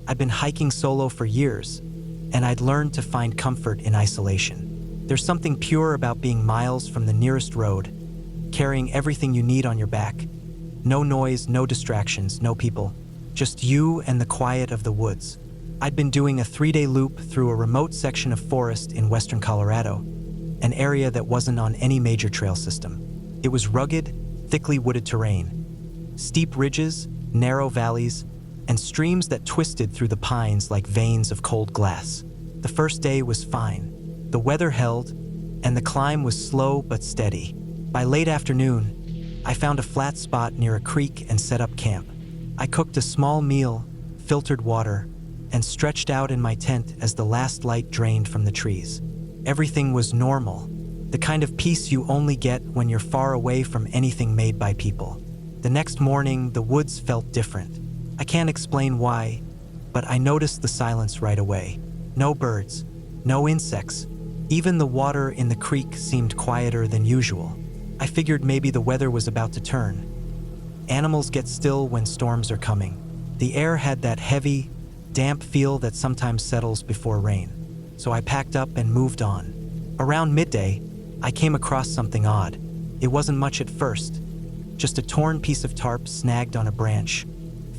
I'd been hiking solo for years, and I'd learned to find comfort in isolation. There's something pure about being miles from the nearest road, carrying everything you need on your back. No noise, no distractions, no people. Just you and the quiet of the woods. I'd been doing a 3-day loop through a remote section of forest in western Colorado, an area that wasn't on any major trail system. It was rugged, thickly wooded terrain, steep ridges, narrow valleys, and streams that twisted through the pines like veins of cold glass. The first day was fine. The weather held, and the climb was slow but steady. By late afternoon, I found a flat spot near a creek and set up camp. I cooked a small meal, filtered water, and stretched out in my tent as the last light drained from the trees. Everything was normal, the kind of peace you only get when you're far away from anything made by people. The next morning, the woods felt different. I can't explain why, but I noticed the silence right away. No birds, no insects. Even the water in the creek seemed quieter than usual. I figured maybe the weather was about to turn. Animals get still when storms are coming. The air had that heavy, damp feel that sometimes settles before rain. So I packed up and moved on. Around midday, I came across something odd. It wasn't much at first, just a torn piece of tarp snagged on a branch,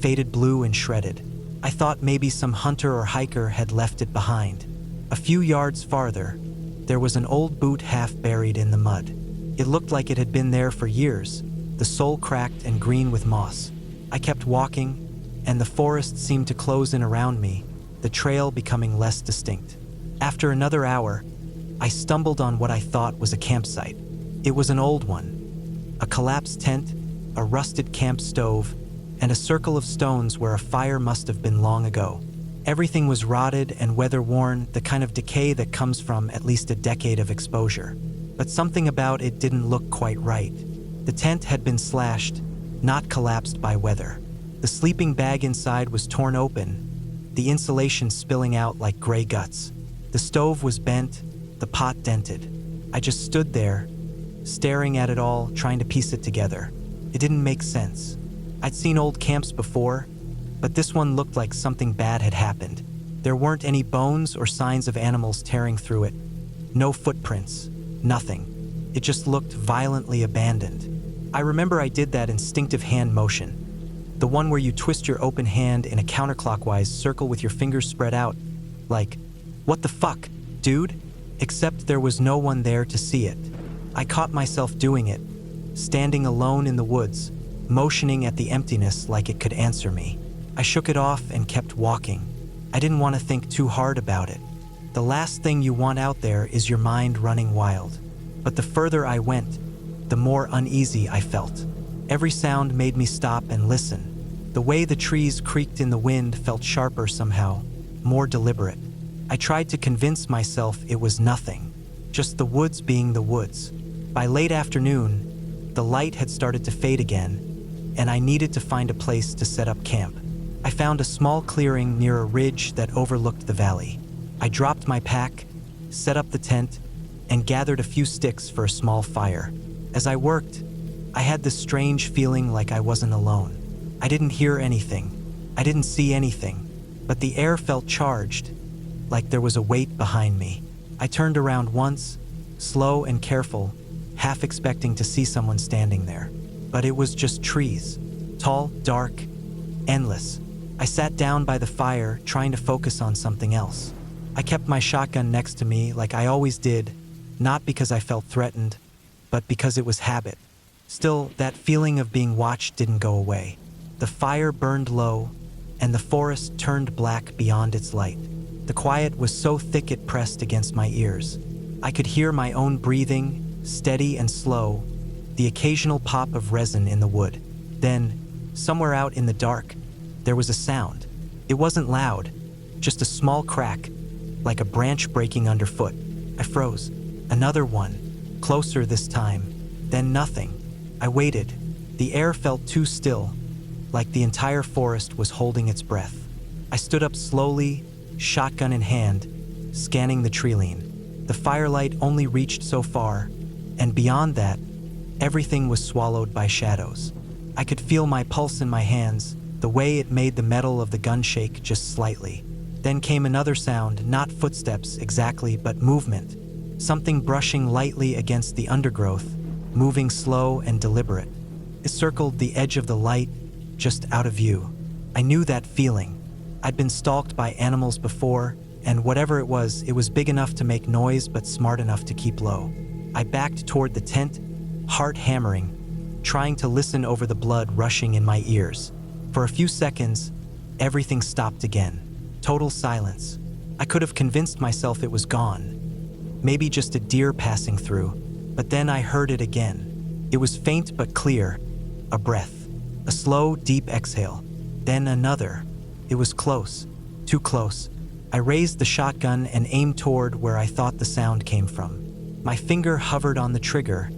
faded blue and shredded. I thought maybe some hunter or hiker had left it behind. A few yards farther, there was an old boot half buried in the mud. It looked like it had been there for years, the sole cracked and green with moss. I kept walking, and the forest seemed to close in around me, the trail becoming less distinct. After another hour, I stumbled on what I thought was a campsite. It was an old one. A collapsed tent, a rusted camp stove, and a circle of stones where a fire must have been long ago. Everything was rotted and weather-worn, the kind of decay that comes from at least a decade of exposure. But something about it didn't look quite right. The tent had been slashed, not collapsed by weather. The sleeping bag inside was torn open, the insulation spilling out like gray guts. The stove was bent, the pot dented. I just stood there, staring at it all, trying to piece it together. It didn't make sense. I'd seen old camps before, but this one looked like something bad had happened. There weren't any bones or signs of animals tearing through it. No footprints, nothing. It just looked violently abandoned. I remember I did that instinctive hand motion, the one where you twist your open hand in a counterclockwise circle with your fingers spread out, like, "What the fuck, dude?" Except there was no one there to see it. I caught myself doing it, standing alone in the woods, motioning at the emptiness like it could answer me. I shook it off and kept walking. I didn't want to think too hard about it. The last thing you want out there is your mind running wild. But the further I went, the more uneasy I felt. Every sound made me stop and listen. The way the trees creaked in the wind felt sharper somehow, more deliberate. I tried to convince myself it was nothing, just the woods being the woods. By late afternoon, the light had started to fade again, and I needed to find a place to set up camp. I found a small clearing near a ridge that overlooked the valley. I dropped my pack, set up the tent, and gathered a few sticks for a small fire. As I worked, I had this strange feeling like I wasn't alone. I didn't hear anything. I didn't see anything, but the air felt charged, like there was a weight behind me. I turned around once, slow and careful, half expecting to see someone standing there. But it was just trees, tall, dark, endless. I sat down by the fire, trying to focus on something else. I kept my shotgun next to me like I always did, not because I felt threatened, but because it was habit. Still, that feeling of being watched didn't go away. The fire burned low, and the forest turned black beyond its light. The quiet was so thick it pressed against my ears. I could hear my own breathing, steady and slow, the occasional pop of resin in the wood. Then, somewhere out in the dark, there was a sound. It wasn't loud, just a small crack, like a branch breaking underfoot. I froze. Another one, closer this time. Then nothing. I waited. The air felt too still, like the entire forest was holding its breath. I stood up slowly, shotgun in hand, scanning the treeline. The firelight only reached so far, and beyond that, everything was swallowed by shadows. I could feel my pulse in my hands, the way it made the metal of the gun shake just slightly. Then came another sound, not footsteps exactly, but movement. Something brushing lightly against the undergrowth, moving slow and deliberate. It circled the edge of the light, just out of view. I knew that feeling. I'd been stalked by animals before, and whatever it was big enough to make noise but smart enough to keep low. I backed toward the tent, heart hammering, trying to listen over the blood rushing in my ears. For a few seconds, everything stopped again. Total silence. I could have convinced myself it was gone. Maybe just a deer passing through. But then I heard it again. It was faint but clear. A breath. A slow, deep exhale. Then another. It was close. Too close. I raised the shotgun and aimed toward where I thought the sound came from. My finger hovered on the trigger,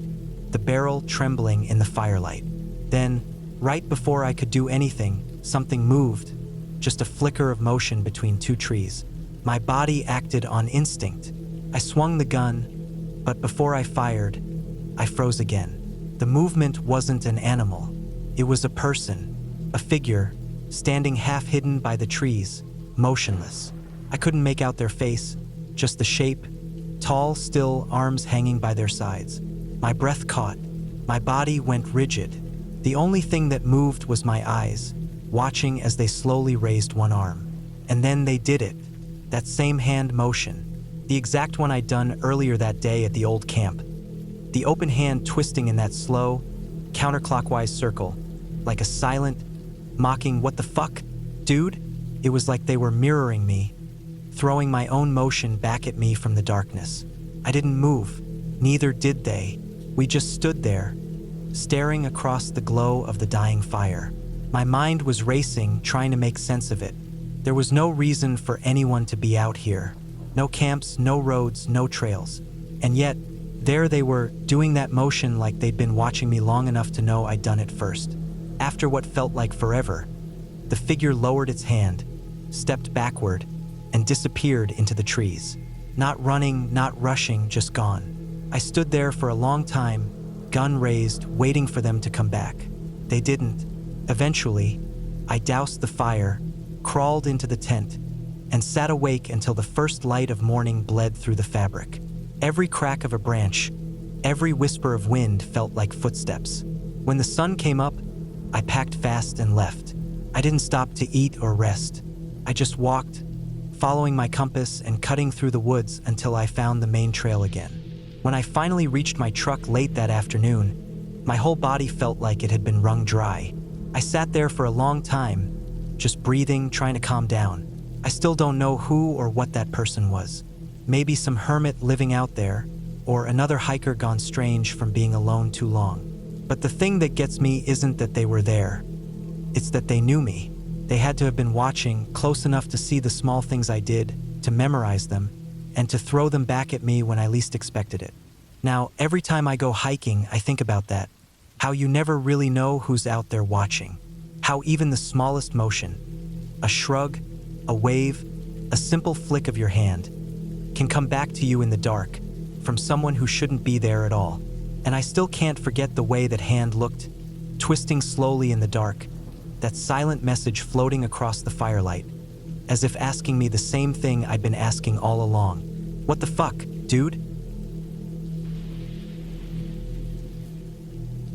the barrel trembling in the firelight. Then, right before I could do anything, something moved. Just a flicker of motion between two trees. My body acted on instinct. I swung the gun, but before I fired, I froze again. The movement wasn't an animal. It was a person, a figure, standing half hidden by the trees, motionless. I couldn't make out their face, just the shape, tall, still, arms hanging by their sides. My breath caught. My body went rigid. The only thing that moved was my eyes, watching as they slowly raised one arm. And then they did it. That same hand motion. The exact one I'd done earlier that day at the old camp. The open hand twisting in that slow, counterclockwise circle, like a silent, mocking "what the fuck, dude?" It was like they were mirroring me, throwing my own motion back at me from the darkness. I didn't move, neither did they. We just stood there, staring across the glow of the dying fire. My mind was racing, trying to make sense of it. There was no reason for anyone to be out here. No camps, no roads, no trails. And yet, there they were, doing that motion like they'd been watching me long enough to know I'd done it first. After what felt like forever, the figure lowered its hand, stepped backward, and disappeared into the trees. Not running, not rushing, just gone. I stood there for a long time, gun raised, waiting for them to come back. They didn't. Eventually, I doused the fire, crawled into the tent, and sat awake until the first light of morning bled through the fabric. Every crack of a branch, every whisper of wind felt like footsteps. When the sun came up, I packed fast and left. I didn't stop to eat or rest. I just walked, following my compass and cutting through the woods until I found the main trail again. When I finally reached my truck late that afternoon, my whole body felt like it had been wrung dry. I sat there for a long time, just breathing, trying to calm down. I still don't know who or what that person was. Maybe some hermit living out there, or another hiker gone strange from being alone too long. But the thing that gets me isn't that they were there. It's that they knew me. They had to have been watching, close enough to see the small things I did, to memorize them, and to throw them back at me when I least expected it. Now, every time I go hiking, I think about that. How you never really know who's out there watching. How even the smallest motion, a shrug, a wave, a simple flick of your hand, can come back to you in the dark, from someone who shouldn't be there at all. And I still can't forget the way that hand looked, twisting slowly in the dark, that silent message floating across the firelight, as if asking me the same thing I'd been asking all along. What the fuck, dude?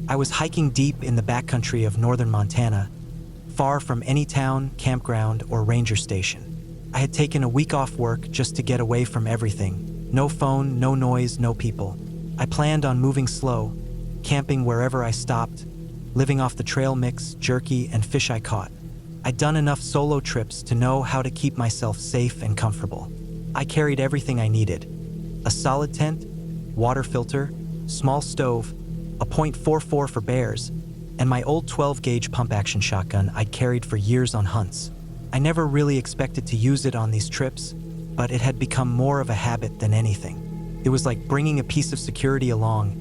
I was hiking deep in the backcountry of northern Montana, far from any town, campground, or ranger station. I had taken a week off work just to get away from everything. No phone, no noise, no people. I planned on moving slow, camping wherever I stopped, living off the trail mix, jerky, and fish I caught. I'd done enough solo trips to know how to keep myself safe and comfortable. I carried everything I needed. A solid tent, water filter, small stove, a .44 for bears, and my old 12-gauge pump-action shotgun I'd carried for years on hunts. I never really expected to use it on these trips, but it had become more of a habit than anything. It was like bringing a piece of security along,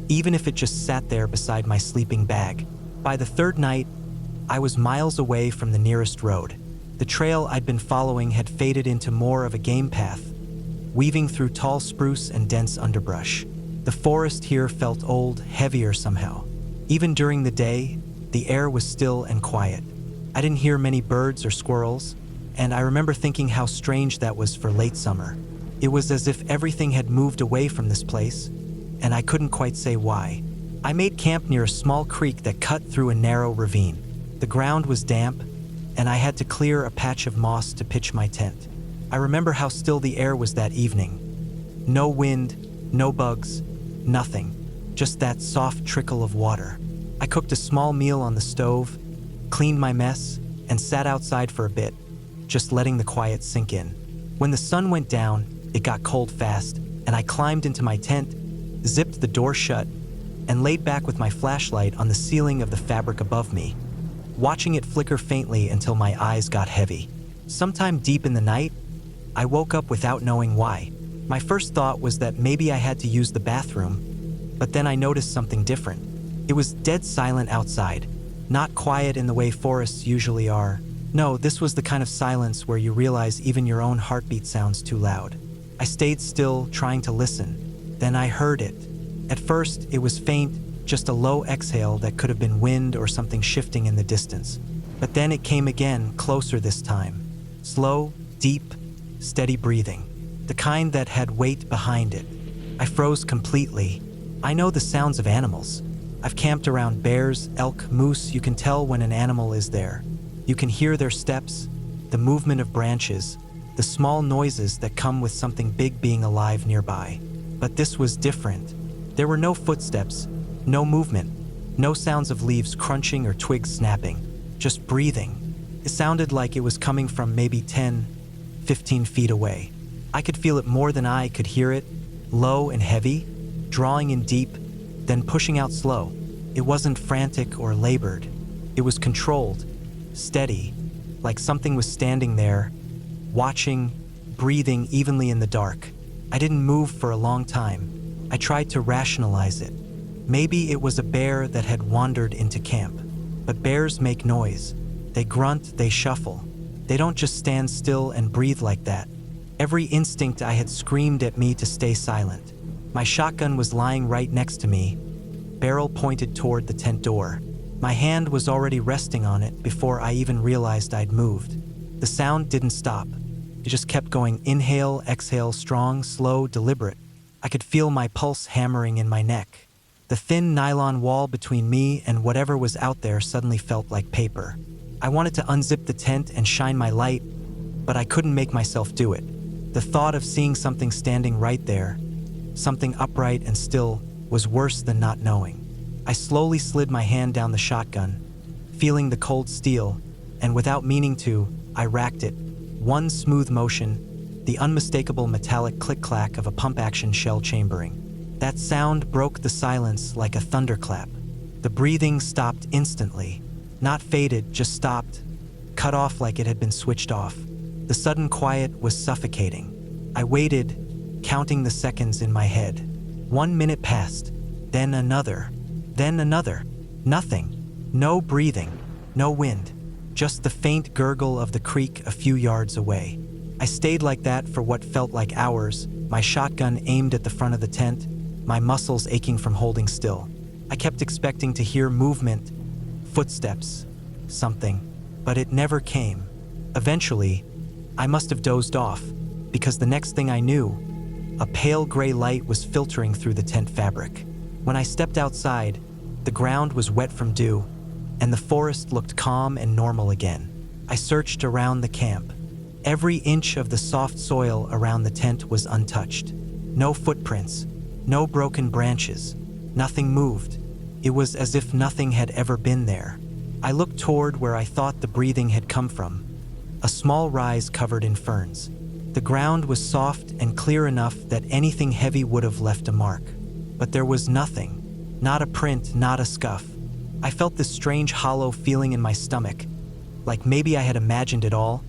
even if it just sat there beside my sleeping bag. By the third night, I was miles away from the nearest road. The trail I'd been following had faded into more of a game path, weaving through tall spruce and dense underbrush. The forest here felt old, heavier somehow. Even during the day, the air was still and quiet. I didn't hear many birds or squirrels, and I remember thinking how strange that was for late summer. It was as if everything had moved away from this place, and I couldn't quite say why. I made camp near a small creek that cut through a narrow ravine. The ground was damp, and I had to clear a patch of moss to pitch my tent. I remember how still the air was that evening. No wind, no bugs, nothing, just that soft trickle of water. I cooked a small meal on the stove, cleaned my mess, and sat outside for a bit, just letting the quiet sink in. When the sun went down, it got cold fast, and I climbed into my tent, zipped the door shut, and laid back with my flashlight on the ceiling of the fabric above me, watching it flicker faintly until my eyes got heavy. Sometime deep in the night, I woke up without knowing why. My first thought was that maybe I had to use the bathroom, but then I noticed something different. It was dead silent outside, not quiet in the way forests usually are. No, this was the kind of silence where you realize even your own heartbeat sounds too loud. I stayed still, trying to listen. Then I heard it. At first, it was faint, just a low exhale that could have been wind or something shifting in the distance. But then it came again, closer this time. Slow, deep, steady breathing. The kind that had weight behind it. I froze completely. I know the sounds of animals. I've camped around bears, elk, moose. You can tell when an animal is there. You can hear their steps, the movement of branches, the small noises that come with something big being alive nearby. But this was different. There were no footsteps, no movement, no sounds of leaves crunching or twigs snapping, just breathing. It sounded like it was coming from maybe 10, 15 feet away. I could feel it more than I could hear it, low and heavy, drawing in deep, then pushing out slow. It wasn't frantic or labored. It was controlled, steady, like something was standing there, watching, breathing evenly in the dark. I didn't move for a long time. I tried to rationalize it. Maybe it was a bear that had wandered into camp. But bears make noise. They grunt, they shuffle. They don't just stand still and breathe like that. Every instinct I had screamed at me to stay silent. My shotgun was lying right next to me, barrel pointed toward the tent door. My hand was already resting on it before I even realized I'd moved. The sound didn't stop. It just kept going, inhale, exhale, strong, slow, deliberate. I could feel my pulse hammering in my neck. The thin nylon wall between me and whatever was out there suddenly felt like paper. I wanted to unzip the tent and shine my light, but I couldn't make myself do it. The thought of seeing something standing right there, something upright and still, was worse than not knowing. I slowly slid my hand down the shotgun, feeling the cold steel, and without meaning to, I racked it. One smooth motion, the unmistakable metallic click-clack of a pump-action shell chambering. That sound broke the silence like a thunderclap. The breathing stopped instantly. Not faded, just stopped, cut off like it had been switched off. The sudden quiet was suffocating. I waited, counting the seconds in my head. 1 minute passed, then another, then another. Nothing. No breathing, no wind, just the faint gurgle of the creek a few yards away. I stayed like that for what felt like hours, my shotgun aimed at the front of the tent, my muscles aching from holding still. I kept expecting to hear movement, footsteps, something, but it never came. Eventually, I must have dozed off, because the next thing I knew, a pale gray light was filtering through the tent fabric. When I stepped outside, the ground was wet from dew, and the forest looked calm and normal again. I searched around the camp. Every inch of the soft soil around the tent was untouched. No footprints, no broken branches, nothing moved. It was as if nothing had ever been there. I looked toward where I thought the breathing had come from, a small rise covered in ferns. The ground was soft and clear enough that anything heavy would have left a mark. But there was nothing, not a print, not a scuff. I felt this strange hollow feeling in my stomach, like maybe I had imagined it all,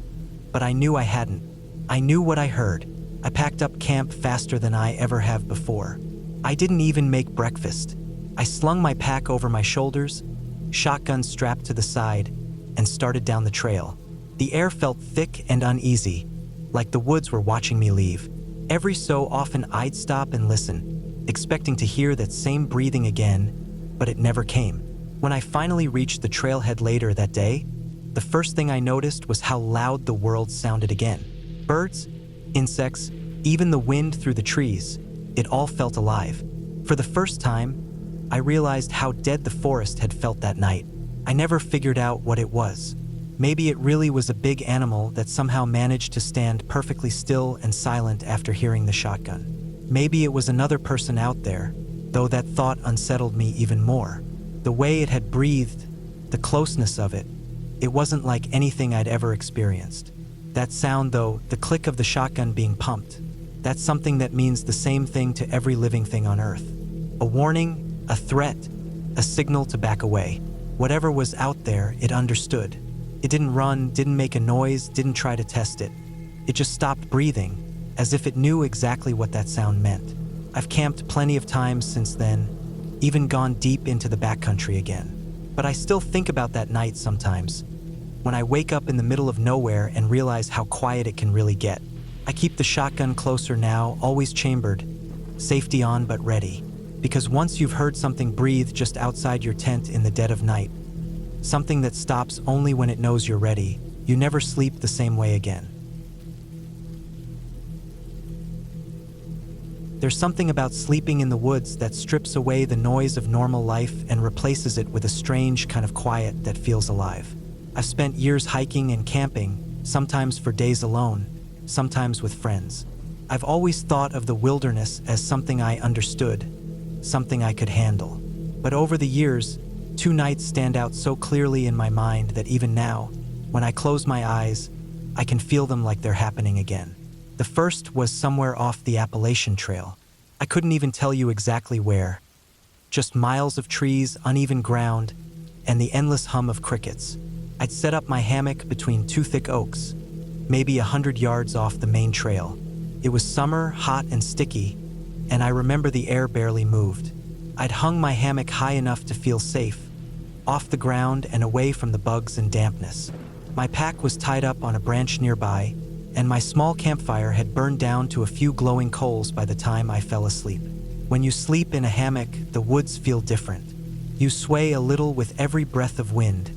but I knew I hadn't. I knew what I heard. I packed up camp faster than I ever have before. I didn't even make breakfast. I slung my pack over my shoulders, shotgun strapped to the side, and started down the trail. The air felt thick and uneasy, like the woods were watching me leave. Every so often I'd stop and listen, expecting to hear that same breathing again, but it never came. When I finally reached the trailhead later that day, the first thing I noticed was how loud the world sounded again. Birds, insects, even the wind through the trees, it all felt alive. For the first time, I realized how dead the forest had felt that night. I never figured out what it was. Maybe it really was a big animal that somehow managed to stand perfectly still and silent after hearing the shotgun. Maybe it was another person out there, though that thought unsettled me even more. The way it had breathed, the closeness of it, it wasn't like anything I'd ever experienced. That sound though, the click of the shotgun being pumped, that's something that means the same thing to every living thing on Earth. A warning, a threat, a signal to back away. Whatever was out there, it understood. It didn't run, didn't make a noise, didn't try to test it. It just stopped breathing, as if it knew exactly what that sound meant. I've camped plenty of times since then, even gone deep into the backcountry again. But I still think about that night sometimes, when I wake up in the middle of nowhere and realize how quiet it can really get. I keep the shotgun closer now, always chambered, safety on but ready. Because once you've heard something breathe just outside your tent in the dead of night, something that stops only when it knows you're ready, you never sleep the same way again. There's something about sleeping in the woods that strips away the noise of normal life and replaces it with a strange kind of quiet that feels alive. I've spent years hiking and camping, sometimes for days alone, sometimes with friends. I've always thought of the wilderness as something I understood, something I could handle. But over the years, 2 nights stand out so clearly in my mind that even now, when I close my eyes, I can feel them like they're happening again. The first was somewhere off the Appalachian Trail. I couldn't even tell you exactly where. Just miles of trees, uneven ground, and the endless hum of crickets. I'd set up my hammock between 2 thick oaks, maybe 100 yards off the main trail. It was summer, hot and sticky, and I remember the air barely moved. I'd hung my hammock high enough to feel safe, off the ground and away from the bugs and dampness. My pack was tied up on a branch nearby, and my small campfire had burned down to a few glowing coals by the time I fell asleep. When you sleep in a hammock, the woods feel different. You sway a little with every breath of wind,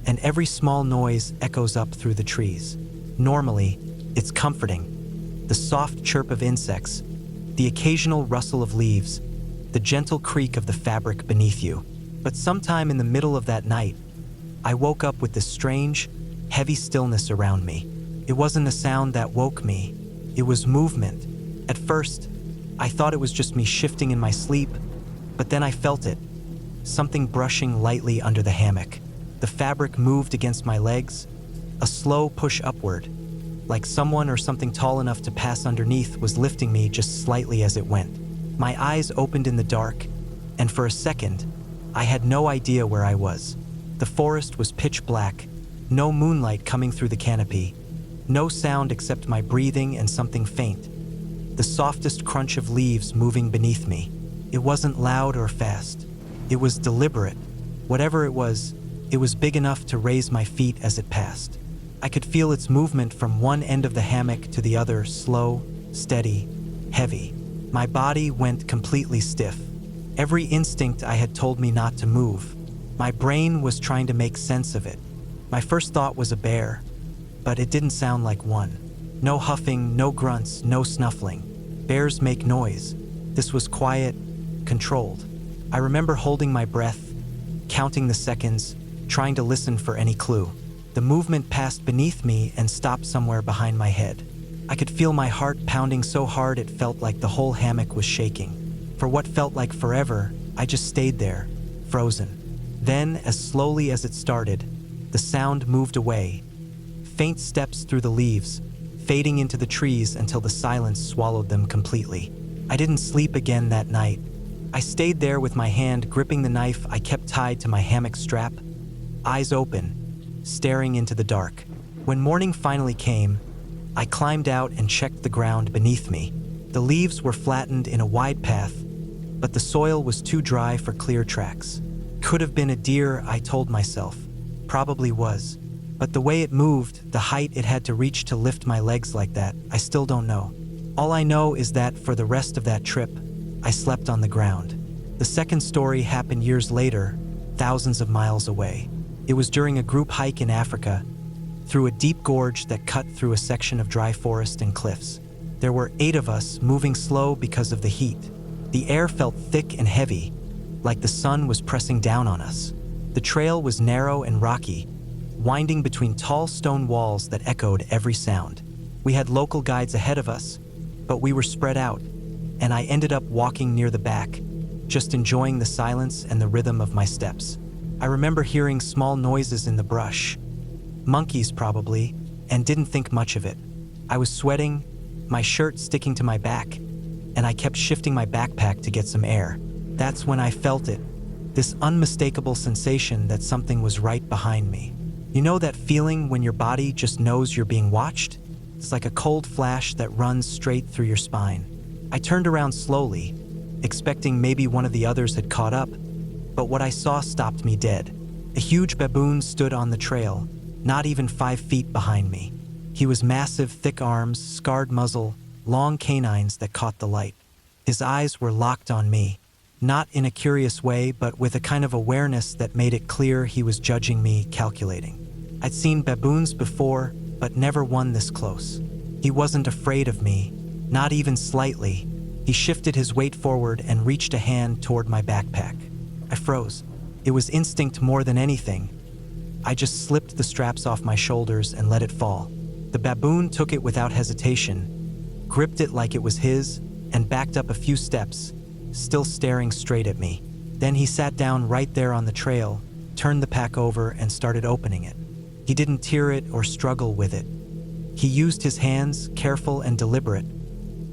and every small noise echoes up through the trees. Normally, it's comforting. The soft chirp of insects, the occasional rustle of leaves, the gentle creak of the fabric beneath you. But sometime in the middle of that night, I woke up with this strange, heavy stillness around me. It wasn't a sound that woke me, it was movement. At first, I thought it was just me shifting in my sleep, but then I felt it, something brushing lightly under the hammock. The fabric moved against my legs, a slow push upward, like someone or something tall enough to pass underneath was lifting me just slightly as it went. My eyes opened in the dark, and for a second, I had no idea where I was. The forest was pitch black, no moonlight coming through the canopy, no sound except my breathing and something faint, the softest crunch of leaves moving beneath me. It wasn't loud or fast. It was deliberate. Whatever it was big enough to raise my feet as it passed. I could feel its movement from one end of the hammock to the other, slow, steady, heavy. My body went completely stiff. Every instinct I had told me not to move. My brain was trying to make sense of it. My first thought was a bear, but it didn't sound like one. No huffing, no grunts, no snuffling. Bears make noise. This was quiet, controlled. I remember holding my breath, counting the seconds, trying to listen for any clue. The movement passed beneath me and stopped somewhere behind my head. I could feel my heart pounding so hard it felt like the whole hammock was shaking. For what felt like forever, I just stayed there, frozen. Then, as slowly as it started, the sound moved away. Faint steps through the leaves, fading into the trees until the silence swallowed them completely. I didn't sleep again that night. I stayed there with my hand gripping the knife I kept tied to my hammock strap, eyes open, staring into the dark. When morning finally came, I climbed out and checked the ground beneath me. The leaves were flattened in a wide path, but the soil was too dry for clear tracks. Could have been a deer, I told myself. Probably was. But the way it moved, the height it had to reach to lift my legs like that, I still don't know. All I know is that for the rest of that trip, I slept on the ground. The second story happened years later, thousands of miles away. It was during a group hike in Africa, through a deep gorge that cut through a section of dry forest and cliffs. There were 8 of us, moving slow because of the heat. The air felt thick and heavy, like the sun was pressing down on us. The trail was narrow and rocky, winding between tall stone walls that echoed every sound. We had local guides ahead of us, but we were spread out, and I ended up walking near the back, just enjoying the silence and the rhythm of my steps. I remember hearing small noises in the brush, monkeys probably, and didn't think much of it. I was sweating, my shirt sticking to my back, and I kept shifting my backpack to get some air. That's when I felt it, this unmistakable sensation that something was right behind me. You know that feeling when your body just knows you're being watched? It's like a cold flash that runs straight through your spine. I turned around slowly, expecting maybe one of the others had caught up, but what I saw stopped me dead. A huge baboon stood on the trail, not even 5 feet behind me. He was massive, thick arms, scarred muzzle, long canines that caught the light. His eyes were locked on me, not in a curious way, but with a kind of awareness that made it clear he was judging me, calculating. I'd seen baboons before, but never one this close. He wasn't afraid of me, not even slightly. He shifted his weight forward and reached a hand toward my backpack. I froze. It was instinct more than anything. I just slipped the straps off my shoulders and let it fall. The baboon took it without hesitation, gripped it like it was his, and backed up a few steps, still staring straight at me. Then he sat down right there on the trail, turned the pack over, and started opening it. He didn't tear it or struggle with it. He used his hands, careful and deliberate,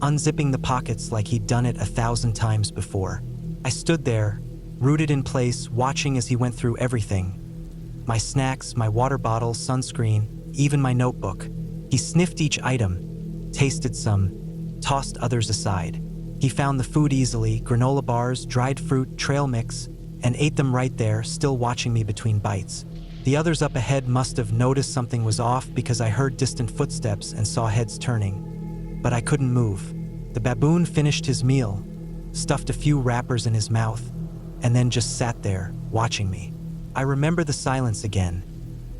unzipping the pockets like he'd done it 1,000 times before. I stood there, rooted in place, watching as he went through everything. My snacks, my water bottle, sunscreen, even my notebook. He sniffed each item, tasted some, tossed others aside. He found the food easily, granola bars, dried fruit, trail mix, and ate them right there, still watching me between bites. The others up ahead must have noticed something was off because I heard distant footsteps and saw heads turning. But I couldn't move. The baboon finished his meal, stuffed a few wrappers in his mouth, and then just sat there, watching me. I remember the silence again,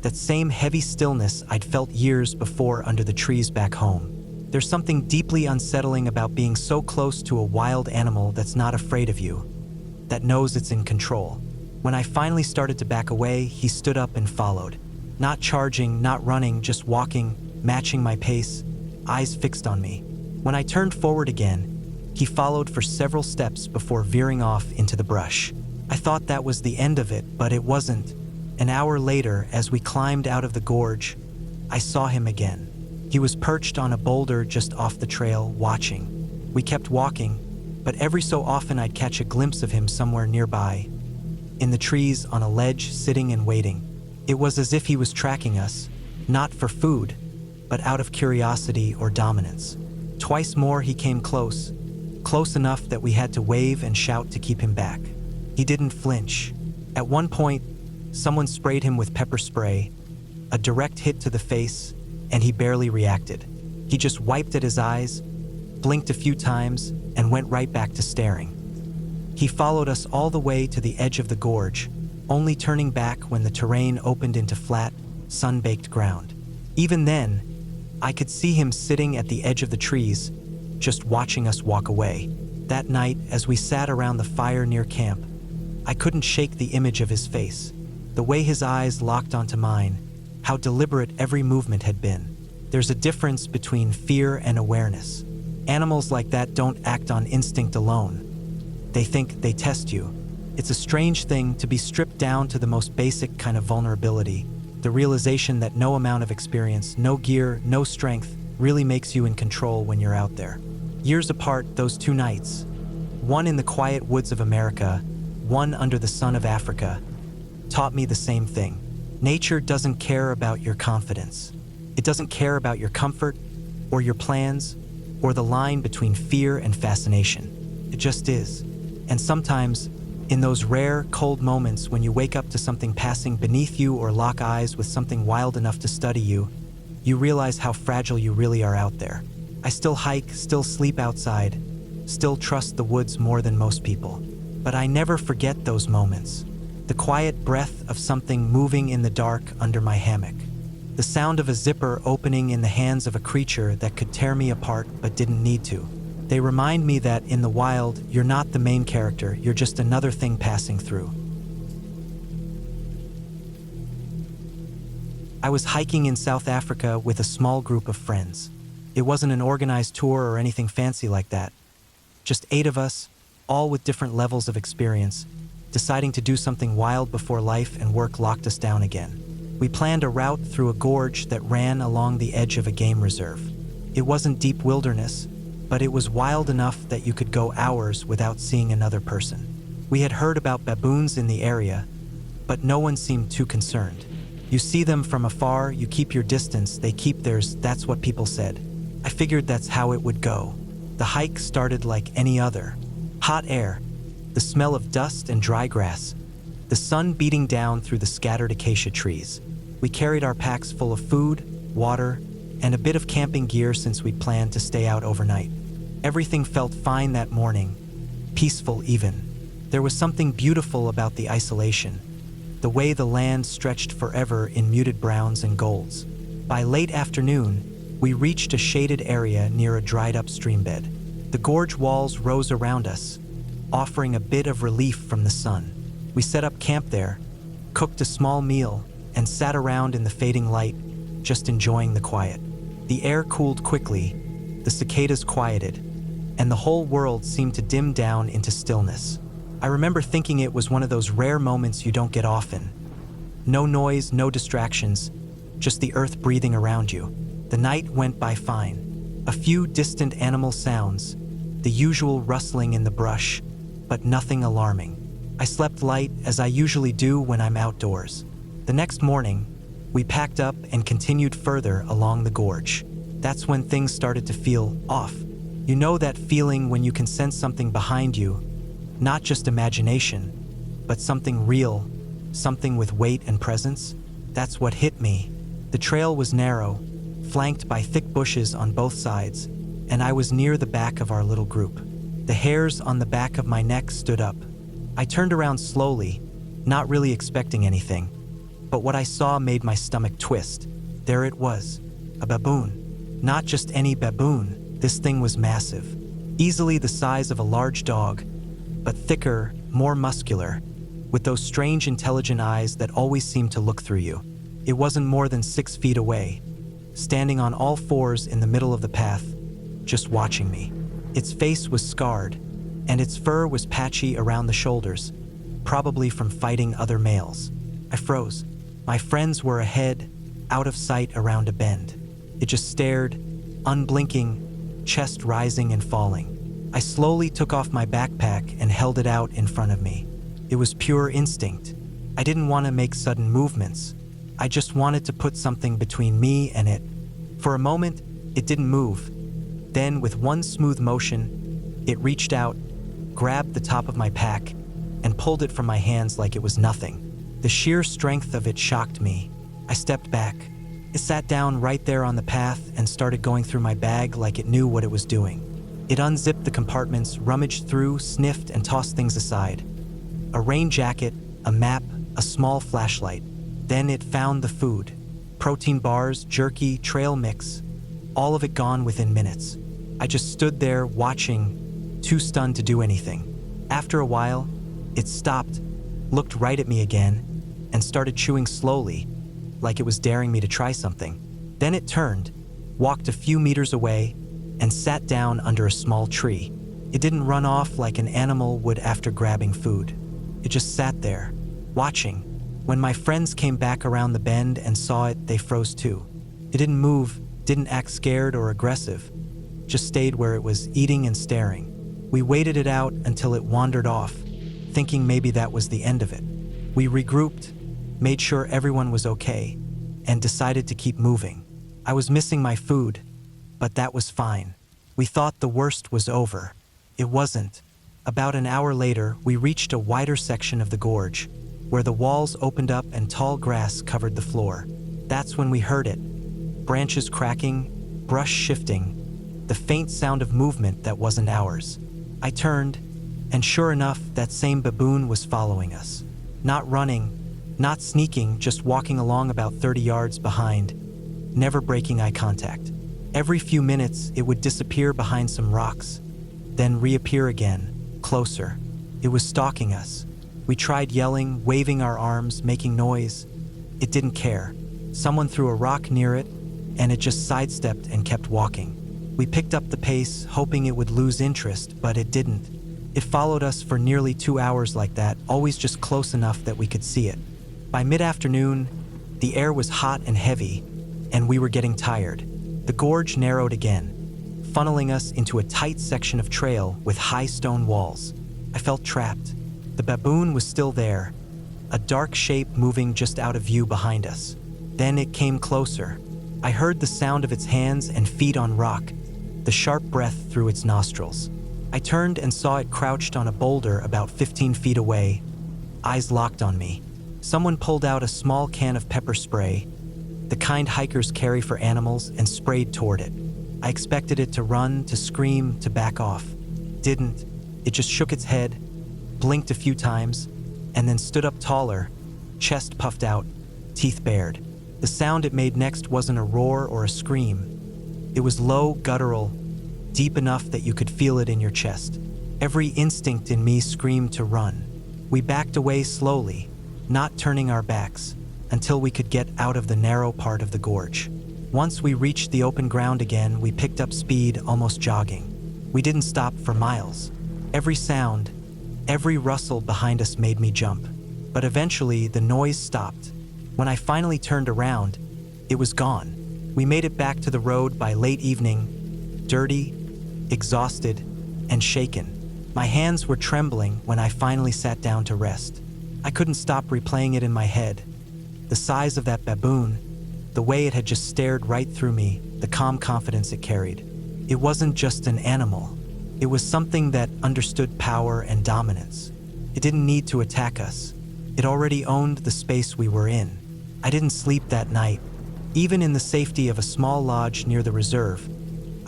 that same heavy stillness I'd felt years before under the trees back home. There's something deeply unsettling about being so close to a wild animal that's not afraid of you, that knows it's in control. When I finally started to back away, he stood up and followed. Not charging, not running, just walking, matching my pace, eyes fixed on me. When I turned forward again, he followed for several steps before veering off into the brush. I thought that was the end of it, but it wasn't. An hour later, as we climbed out of the gorge, I saw him again. He was perched on a boulder just off the trail, watching. We kept walking, but every so often I'd catch a glimpse of him somewhere nearby, in the trees on a ledge, sitting and waiting. It was as if he was tracking us, not for food, but out of curiosity or dominance. Twice more he came close enough that we had to wave and shout to keep him back. He didn't flinch. At one point, someone sprayed him with pepper spray, a direct hit to the face, and he barely reacted. He just wiped at his eyes, blinked a few times, and went right back to staring. He followed us all the way to the edge of the gorge, only turning back when the terrain opened into flat, sun-baked ground. Even then, I could see him sitting at the edge of the trees, just watching us walk away. That night, as we sat around the fire near camp, I couldn't shake the image of his face, the way his eyes locked onto mine, how deliberate every movement had been. There's a difference between fear and awareness. Animals like that don't act on instinct alone. They think, they test you. It's a strange thing to be stripped down to the most basic kind of vulnerability, the realization that no amount of experience, no gear, no strength really makes you in control when you're out there. Years apart, those 2 nights, one in the quiet woods of America, one under the sun of Africa, taught me the same thing. Nature doesn't care about your confidence. It doesn't care about your comfort, or your plans, or the line between fear and fascination. It just is. And sometimes, in those rare, cold moments when you wake up to something passing beneath you or lock eyes with something wild enough to study you, you realize how fragile you really are out there. I still hike, still sleep outside, still trust the woods more than most people. But I never forget those moments. the quiet breath of something moving in the dark under my hammock, the sound of a zipper opening in the hands of a creature that could tear me apart but didn't need to. They remind me that in the wild, you're not the main character, you're just another thing passing through. I was hiking in South Africa with a small group of friends. It wasn't an organized tour or anything fancy like that. Just 8 of us, all with different levels of experience, deciding to do something wild before life and work locked us down again. We planned a route through a gorge that ran along the edge of a game reserve. It wasn't deep wilderness, but it was wild enough that you could go hours without seeing another person. We had heard about baboons in the area, but no one seemed too concerned. You see them from afar, you keep your distance, they keep theirs, that's what people said. I figured that's how it would go. The hike started like any other. Hot air, the smell of dust and dry grass, the sun beating down through the scattered acacia trees. We carried our packs full of food, water, and a bit of camping gear since we planned to stay out overnight. Everything felt fine that morning, peaceful even. There was something beautiful about the isolation, the way the land stretched forever in muted browns and golds. By late afternoon, we reached a shaded area near a dried-up streambed. The gorge walls rose around us, offering a bit of relief from the sun. We set up camp there, cooked a small meal, and sat around in the fading light, just enjoying the quiet. The air cooled quickly, the cicadas quieted, and the whole world seemed to dim down into stillness. I remember thinking it was one of those rare moments you don't get often. No noise, no distractions, just the earth breathing around you. The night went by fine. A few distant animal sounds, the usual rustling in the brush, but nothing alarming. I slept light as I usually do when I'm outdoors. The next morning, we packed up and continued further along the gorge. That's when things started to feel off. You know that feeling when you can sense something behind you, not just imagination, but something real, something with weight and presence? That's what hit me. The trail was narrow, flanked by thick bushes on both sides, and I was near the back of our little group. The hairs on the back of my neck stood up. I turned around slowly, not really expecting anything, but what I saw made my stomach twist. There it was, a baboon. Not just any baboon, this thing was massive, easily the size of a large dog, but thicker, more muscular, with those strange intelligent eyes that always seemed to look through you. It wasn't more than 6 feet away, standing on all fours in the middle of the path, just watching me. Its face was scarred, and its fur was patchy around the shoulders, probably from fighting other males. I froze. My friends were ahead, out of sight around a bend. It just stared, unblinking, chest rising and falling. I slowly took off my backpack and held it out in front of me. It was pure instinct. I didn't want to make sudden movements. I just wanted to put something between me and it. For a moment, it didn't move. Then, with one smooth motion, it reached out, grabbed the top of my pack, and pulled it from my hands like it was nothing. The sheer strength of it shocked me. I stepped back. It sat down right there on the path and started going through my bag like it knew what it was doing. It unzipped the compartments, rummaged through, sniffed, and tossed things aside. A rain jacket, a map, a small flashlight. Then it found the food. Protein bars, jerky, trail mix. All of it gone within minutes. I just stood there watching, too stunned to do anything. After a while, it stopped, looked right at me again, and started chewing slowly, like it was daring me to try something. Then it turned, walked a few meters away, and sat down under a small tree. It didn't run off like an animal would after grabbing food. It just sat there, watching. When my friends came back around the bend and saw it, they froze too. It didn't move, didn't act scared or aggressive, just stayed where it was, eating and staring. We waited it out until it wandered off, thinking maybe that was the end of it. We regrouped, made sure everyone was okay, and decided to keep moving. I was missing my food, but that was fine. We thought the worst was over. It wasn't. About an hour later, we reached a wider section of the gorge, where the walls opened up and tall grass covered the floor. That's when we heard it. Branches cracking, brush shifting, the faint sound of movement that wasn't ours. I turned, and sure enough, that same baboon was following us. Not running, not sneaking, just walking along about 30 yards behind, never breaking eye contact. Every few minutes, it would disappear behind some rocks, then reappear again, closer. It was stalking us. We tried yelling, waving our arms, making noise. It didn't care. Someone threw a rock near it, and it just sidestepped and kept walking. We picked up the pace, hoping it would lose interest, but it didn't. It followed us for nearly 2 hours like that, always just close enough that we could see it. By mid-afternoon, the air was hot and heavy, and we were getting tired. The gorge narrowed again, funneling us into a tight section of trail with high stone walls. I felt trapped. The baboon was still there, a dark shape moving just out of view behind us. Then it came closer. I heard the sound of its hands and feet on rock, the sharp breath through its nostrils. I turned and saw it crouched on a boulder about 15 feet away, eyes locked on me. Someone pulled out a small can of pepper spray, the kind hikers carry for animals, and sprayed toward it. I expected it to run, to scream, to back off. Didn't. It just shook its head, blinked a few times, and then stood up taller, chest puffed out, teeth bared. The sound it made next wasn't a roar or a scream. It was low, guttural, deep enough that you could feel it in your chest. Every instinct in me screamed to run. We backed away slowly, not turning our backs, until we could get out of the narrow part of the gorge. Once we reached the open ground again, we picked up speed, almost jogging. We didn't stop for miles. Every sound, every rustle behind us made me jump. But eventually, the noise stopped. When I finally turned around, it was gone. We made it back to the road by late evening, dirty, exhausted, and shaken. My hands were trembling when I finally sat down to rest. I couldn't stop replaying it in my head. The size of that baboon, the way it had just stared right through me, the calm confidence it carried. It wasn't just an animal. It was something that understood power and dominance. It didn't need to attack us. It already owned the space we were in. I didn't sleep that night. Even in the safety of a small lodge near the reserve,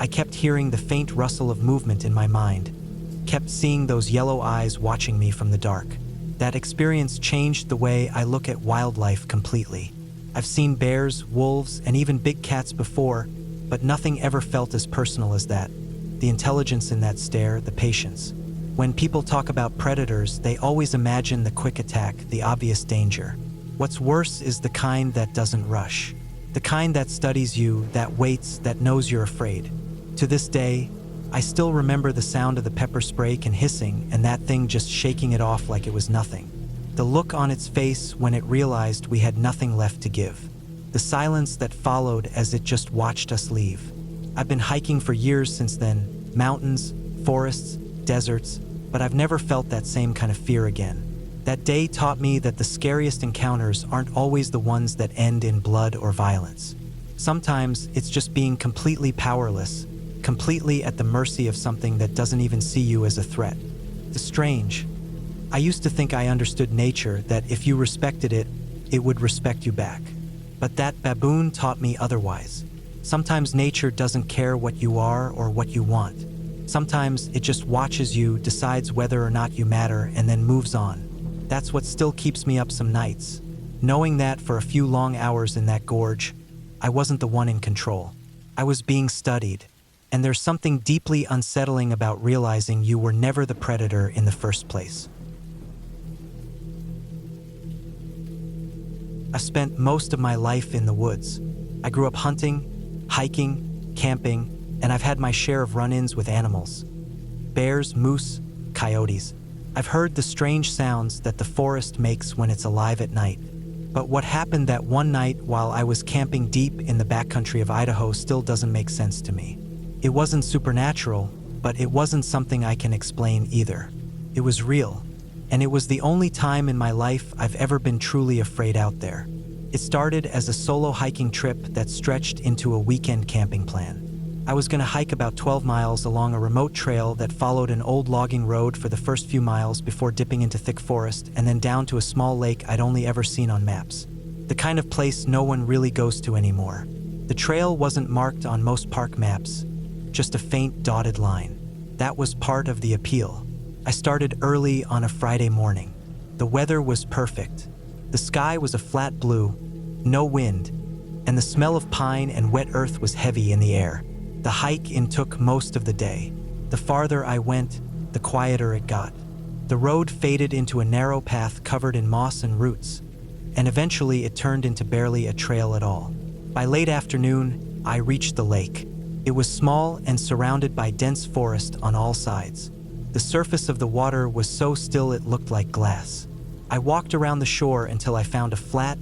I kept hearing the faint rustle of movement in my mind, kept seeing those yellow eyes watching me from the dark. That experience changed the way I look at wildlife completely. I've seen bears, wolves, and even big cats before, but nothing ever felt as personal as that. The intelligence in that stare, the patience. When people talk about predators, they always imagine the quick attack, the obvious danger. What's worse is the kind that doesn't rush. The kind that studies you, that waits, that knows you're afraid. To this day, I still remember the sound of the pepper spray can hissing and that thing just shaking it off like it was nothing. The look on its face when it realized we had nothing left to give. The silence that followed as it just watched us leave. I've been hiking for years since then, mountains, forests, deserts, but I've never felt that same kind of fear again. That day taught me that the scariest encounters aren't always the ones that end in blood or violence. Sometimes it's just being completely powerless, completely at the mercy of something that doesn't even see you as a threat. It's strange. I used to think I understood nature, that if you respected it, it would respect you back. But that baboon taught me otherwise. Sometimes nature doesn't care what you are or what you want. Sometimes it just watches you, decides whether or not you matter, and then moves on. That's what still keeps me up some nights, knowing that for a few long hours in that gorge, I wasn't the one in control. I was being studied, and there's something deeply unsettling about realizing you were never the predator in the first place. I've spent most of my life in the woods. I grew up hunting, hiking, camping, and I've had my share of run-ins with animals. Bears, moose, coyotes. I've heard the strange sounds that the forest makes when it's alive at night. But what happened that one night while I was camping deep in the backcountry of Idaho still doesn't make sense to me. It wasn't supernatural, but it wasn't something I can explain either. It was real, and it was the only time in my life I've ever been truly afraid out there. It started as a solo hiking trip that stretched into a weekend camping plan. I was going to hike about 12 miles along a remote trail that followed an old logging road for the first few miles before dipping into thick forest and then down to a small lake I'd only ever seen on maps. The kind of place no one really goes to anymore. The trail wasn't marked on most park maps, just a faint dotted line. That was part of the appeal. I started early on a Friday morning. The weather was perfect. The sky was a flat blue, no wind, and the smell of pine and wet earth was heavy in the air. The hike took most of the day. The farther I went, the quieter it got. The road faded into a narrow path covered in moss and roots, and eventually it turned into barely a trail at all. By late afternoon, I reached the lake. It was small and surrounded by dense forest on all sides. The surface of the water was so still it looked like glass. I walked around the shore until I found a flat,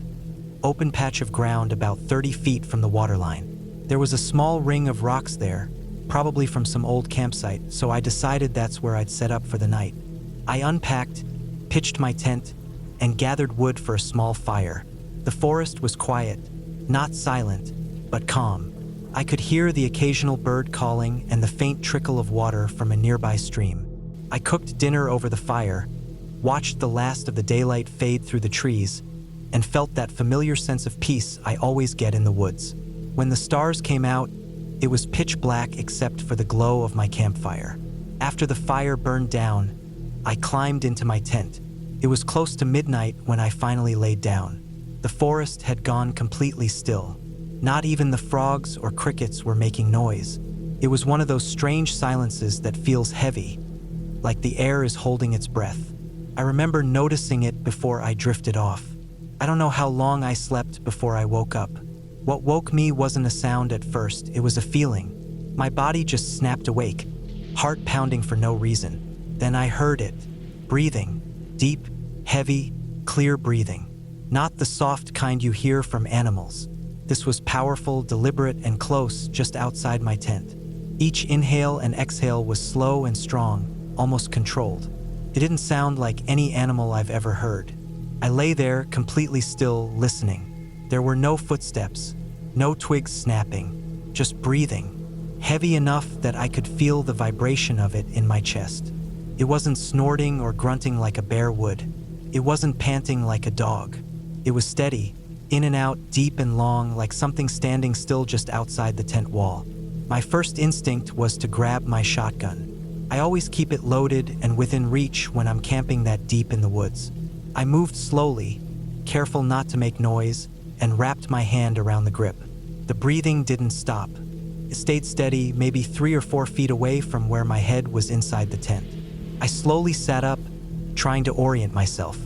open patch of ground about 30 feet from the waterline. There was a small ring of rocks there, probably from some old campsite, so I decided that's where I'd set up for the night. I unpacked, pitched my tent, and gathered wood for a small fire. The forest was quiet, not silent, but calm. I could hear the occasional bird calling and the faint trickle of water from a nearby stream. I cooked dinner over the fire, watched the last of the daylight fade through the trees, and felt that familiar sense of peace I always get in the woods. When the stars came out, it was pitch black except for the glow of my campfire. After the fire burned down, I climbed into my tent. It was close to midnight when I finally laid down. The forest had gone completely still. Not even the frogs or crickets were making noise. It was one of those strange silences that feels heavy, like the air is holding its breath. I remember noticing it before I drifted off. I don't know how long I slept before I woke up. What woke me wasn't a sound at first, it was a feeling. My body just snapped awake, heart pounding for no reason. Then I heard it, breathing, deep, heavy, clear breathing. Not the soft kind you hear from animals. This was powerful, deliberate, and close just outside my tent. Each inhale and exhale was slow and strong, almost controlled. It didn't sound like any animal I've ever heard. I lay there, completely still, listening. There were no footsteps, no twigs snapping, just breathing, heavy enough that I could feel the vibration of it in my chest. It wasn't snorting or grunting like a bear would. It wasn't panting like a dog. It was steady, in and out, deep and long, like something standing still just outside the tent wall. My first instinct was to grab my shotgun. I always keep it loaded and within reach when I'm camping that deep in the woods. I moved slowly, careful not to make noise, and wrapped my hand around the grip. The breathing didn't stop. It stayed steady, maybe 3 or 4 feet away from where my head was inside the tent. I slowly sat up, trying to orient myself.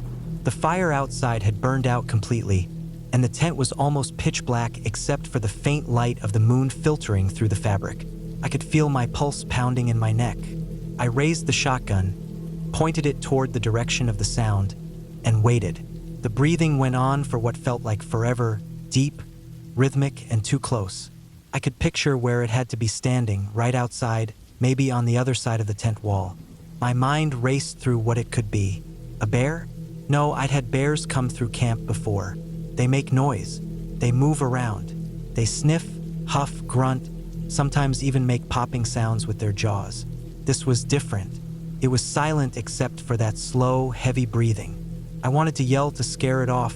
The fire outside had burned out completely, and the tent was almost pitch black except for the faint light of the moon filtering through the fabric. I could feel my pulse pounding in my neck. I raised the shotgun, pointed it toward the direction of the sound, and waited. The breathing went on for what felt like forever, deep, rhythmic, and too close. I could picture where it had to be standing, right outside, maybe on the other side of the tent wall. My mind raced through what it could be. A bear? No, I'd had bears come through camp before. They make noise. They move around. They sniff, huff, grunt, sometimes even make popping sounds with their jaws. This was different. It was silent except for that slow, heavy breathing. I wanted to yell to scare it off,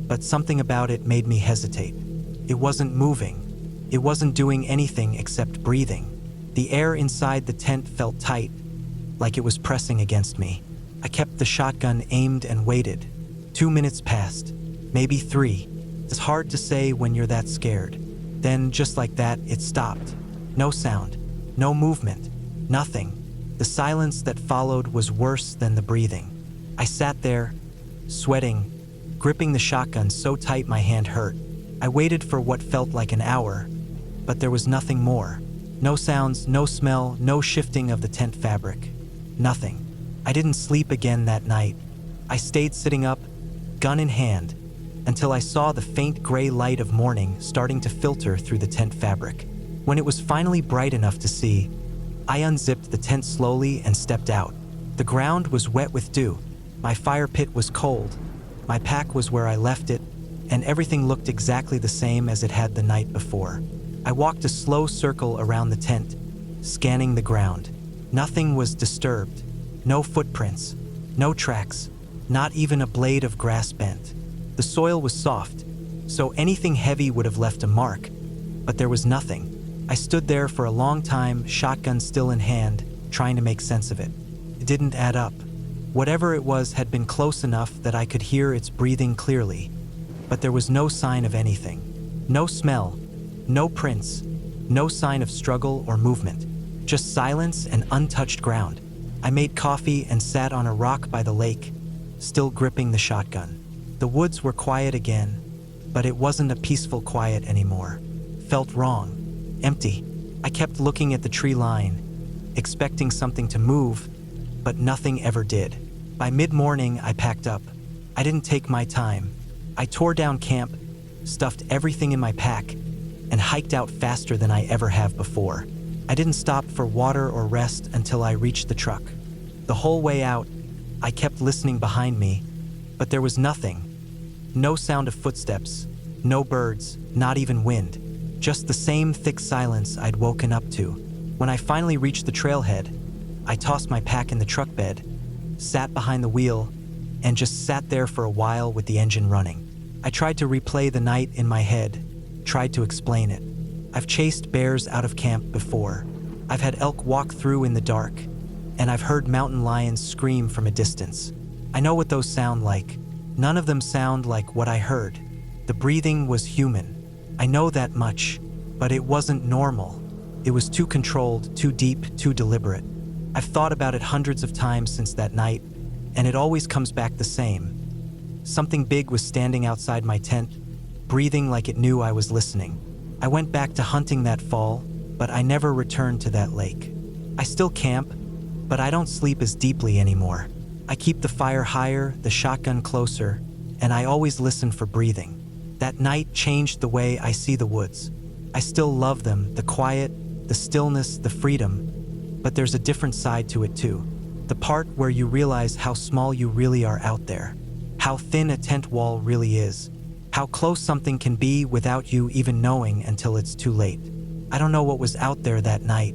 but something about it made me hesitate. It wasn't moving. It wasn't doing anything except breathing. The air inside the tent felt tight, like it was pressing against me. I kept the shotgun aimed and waited. 2 minutes passed, maybe 3. It's hard to say when you're that scared. Then, just like that, it stopped. No sound, no movement, nothing. The silence that followed was worse than the breathing. I sat there, sweating, gripping the shotgun so tight my hand hurt. I waited for what felt like an hour, but there was nothing more. No sounds, no smell, no shifting of the tent fabric. Nothing. I didn't sleep again that night. I stayed sitting up, gun in hand, until I saw the faint gray light of morning starting to filter through the tent fabric. When it was finally bright enough to see, I unzipped the tent slowly and stepped out. The ground was wet with dew. My fire pit was cold. My pack was where I left it, and everything looked exactly the same as it had the night before. I walked a slow circle around the tent, scanning the ground. Nothing was disturbed. No footprints, no tracks, not even a blade of grass bent. The soil was soft, so anything heavy would have left a mark, but there was nothing. I stood there for a long time, shotgun still in hand, trying to make sense of it. It didn't add up. Whatever it was had been close enough that I could hear its breathing clearly, but there was no sign of anything. No smell, no prints, no sign of struggle or movement, just silence and untouched ground. I made coffee and sat on a rock by the lake, still gripping the shotgun. The woods were quiet again, but it wasn't a peaceful quiet anymore. Felt wrong, empty. I kept looking at the tree line, expecting something to move, but nothing ever did. By mid-morning, I packed up. I didn't take my time. I tore down camp, stuffed everything in my pack, and hiked out faster than I ever have before. I didn't stop for water or rest until I reached the truck. The whole way out, I kept listening behind me, but there was nothing. No sound of footsteps, no birds, not even wind. Just the same thick silence I'd woken up to. When I finally reached the trailhead, I tossed my pack in the truck bed, sat behind the wheel, and just sat there for a while with the engine running. I tried to replay the night in my head, tried to explain it. I've chased bears out of camp before. I've had elk walk through in the dark, and I've heard mountain lions scream from a distance. I know what those sound like. None of them sound like what I heard. The breathing was human. I know that much, but it wasn't normal. It was too controlled, too deep, too deliberate. I've thought about it hundreds of times since that night, and it always comes back the same. Something big was standing outside my tent, breathing like it knew I was listening. I went back to hunting that fall, but I never returned to that lake. I still camp, but I don't sleep as deeply anymore. I keep the fire higher, the shotgun closer, and I always listen for breathing. That night changed the way I see the woods. I still love them, the quiet, the stillness, the freedom, but there's a different side to it too. The part where you realize how small you really are out there, how thin a tent wall really is, how close something can be without you even knowing until it's too late. I don't know what was out there that night.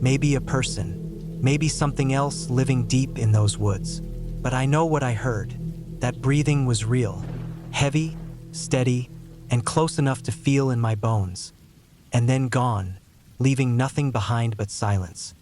Maybe a person, maybe something else living deep in those woods. But I know what I heard. That breathing was real, heavy, steady, and close enough to feel in my bones. And then gone, leaving nothing behind but silence.